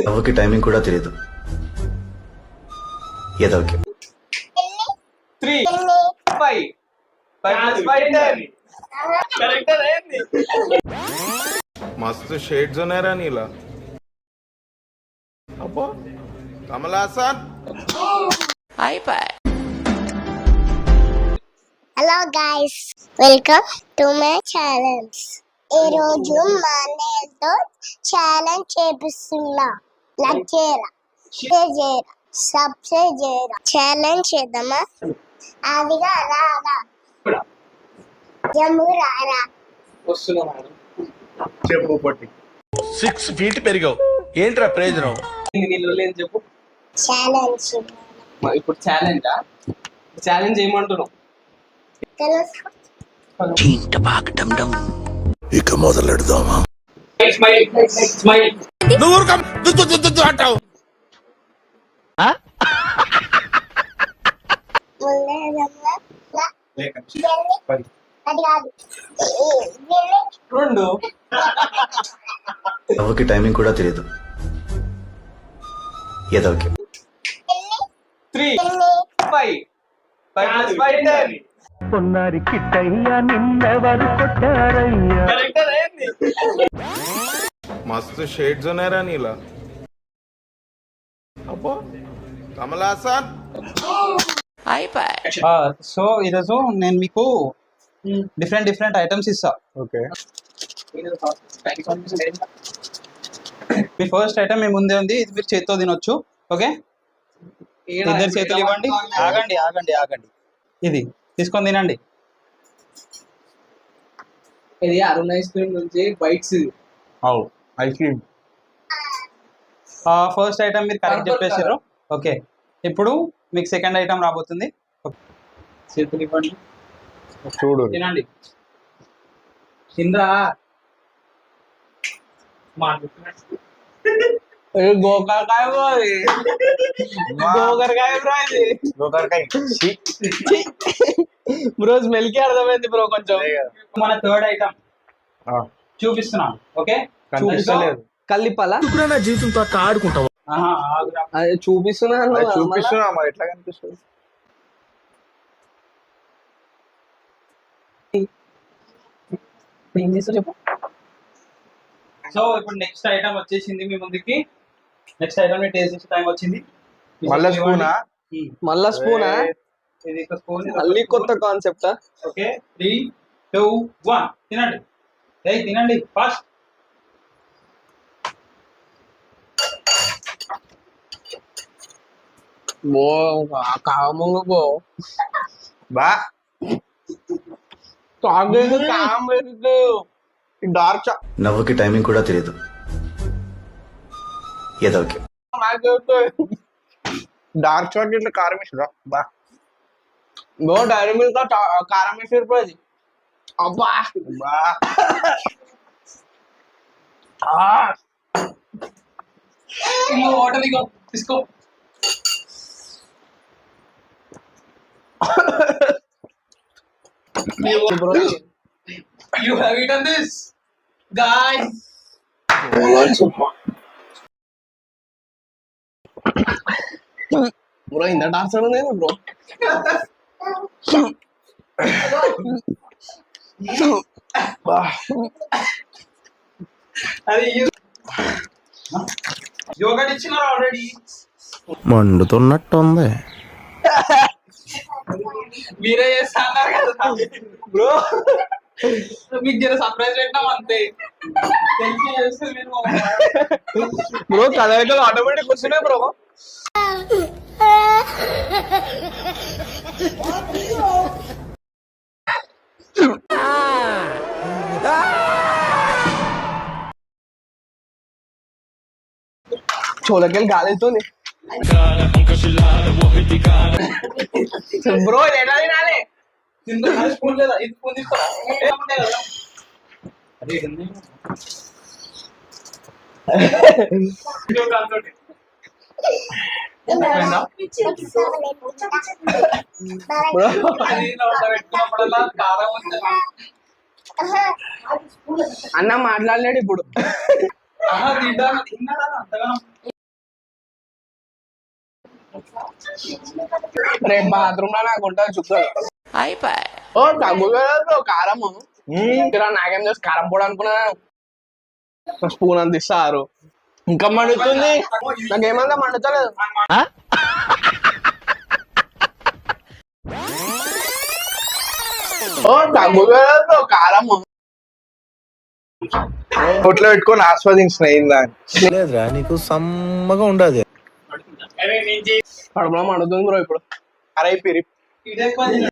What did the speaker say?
అవకి timing కూడా తెలియదు ఏదోకి 3 5 5 मस्त शेड्स होणार नीला अप्पा Kamal Haasan hello guys, welcome to my channel. ఈ రోజు మా నేతో ఛాలెంజ్ చేపిస్తున్నా. లైక్ చేయరా, షేర్ చేయరా, సబ్స్క్రైబ్ చేయరా. ఛాలెంజ్ చేద్దామా? అదిగా రారా జమ్ము రారా చెప్పు పొట్టి 6 ఫీట్ పెరిగావు ఏంట్రా ప్రయోజనం చెప్పు. ఛాలెంజ్ ఇప్పుడు ఛాలెంజ్ ఏమంటున్నావు? తెలుసు. ఇక మొదలెడదామా నువ్వు అంటావు అది కాదు, రెండు అవకి టైమింగ్ కూడా తెలియదు ఏదోకి 3 5 5 10 పొన్నారి కిట్టయ్యా నిన్నెవరు కొట్టారయ్యా मस्त शेड्स होणार नीला अप्पा कमल हासन సో ఈరోజు నేను మీకు డిఫరెంట్ ఐటమ్స్ ఇస్తా. ఓకే మీ ఫస్ట్ ఐటమ్ మీ ముందే ఉంది, ఇది మీరు చేతితో తినొచ్చు. ఓకే, ఇద్దరు చేతులు ఇవ్వండి. ఆగండి. ఇది తీసుకొని తినండి. ఇది అరుణ్ ఐస్ క్రీమ్ నుంచి bites. Ice cream. First item మీరు కరెక్ట్ చెప్పేసారు. ఓకే, ఇప్పుడు మీకు సెకండ్ ఐటమ్ రాబోతుంది. చేతులు ఇవ్వండి, చూడు తినండి. కింద గోకరకాయ బ్రో, స్మెల్ కి అర్థమైంది బ్రో కొంచెం. మన థర్డ్ ఐటమ్ చూపిస్తున్నాను. ఓకే, కనిపిస్తలేదు. కల్లిపల నా జీవితంతో అట్లా ఆడుకుంటావు అదే చూపిస్తున్నాను. చూపిస్తున్నా మరి ఎట్లా కనిపిస్తుంది? ఏం చేస్తా చెప్పు. సో ఇప్పుడు నెక్స్ట్ ఐటమ్ వచ్చేసింది మీ ముందుకి. నెక్స్ట్ ఐటమ్ టేస్ట్ చేసే టైం వచ్చింది. మళ్ళా స్పూనా? మళ్ళా స్పూనా? ఇది ఒక స్పూన్. మళ్ళీ కొత్త కాన్సెప్టా? ఓకే, 3 2 1 తినండి. తినండి ఫాస్ట్. బో కామంగా బో బా డార్క్ నవ్వుకి టైమింగ్ కూడా తెలియదు ఏదోకి డార్క్ చాక్లెట్ కారం వేసిరా బా బో డైరీ మిల్క్ కారం వేసారు బ్రో. అది అబ్బా బా వాటర్ తీసుకో. bro. You have eaten this, guys. Bro, ఇంత డార్క్ ఉంది బ్రో. అది యోగట్ ఇచ్చినారు ఆల్రెడీ. మండుతున్నట్టుంది. మీరే చేస్తా అన్నారు కదా బ్రో. మీకు జర సర్ప్రైజ్ పెట్టినాం అంతే. తెలిసి చేస్తే మీరు బ్రో కదలికలు ఆటోమేటిక్ వస్తున్నాయి బ్రో. చోలకెళ్ళి గాలి వెళ్తుంది బ్రో. ఎలా తినాలి? స్పూన్ లేదా? ఇది స్పూన్ తీసుకోరా. అదే తక్కువైందా? బ్రో అది నోట్లో పెట్టుకున్నప్పుడల్లా కారం ఉంది. అన్న మాట్లాడలేడు ఇప్పుడు. తిన్నాడా అంతగా? రేపు బాత్రూమ్ లో నాకు ఉంటుంది చుక్కలు. ఓ తగ్గుగా బ్రో కారము. ఇలా నాకేం చేసి కారం పొడి అనుకున్నా. స్పూన్ అంత ఇస్తారు. ఇంకా మండుతుంది. నాకేమంతా మండుతలేదు. ఓ తగ్గుగా బ్రో కారము. కొట్లో పెట్టుకొని ఆస్వాదించిన అయిందా లేదురా నీకు సమ్మగా ఉండదు. కడుపులో మండుతుంది బ్రో ఇప్పుడు. అరే పిరి ఇది ఎక్కువ తిన్నాడు.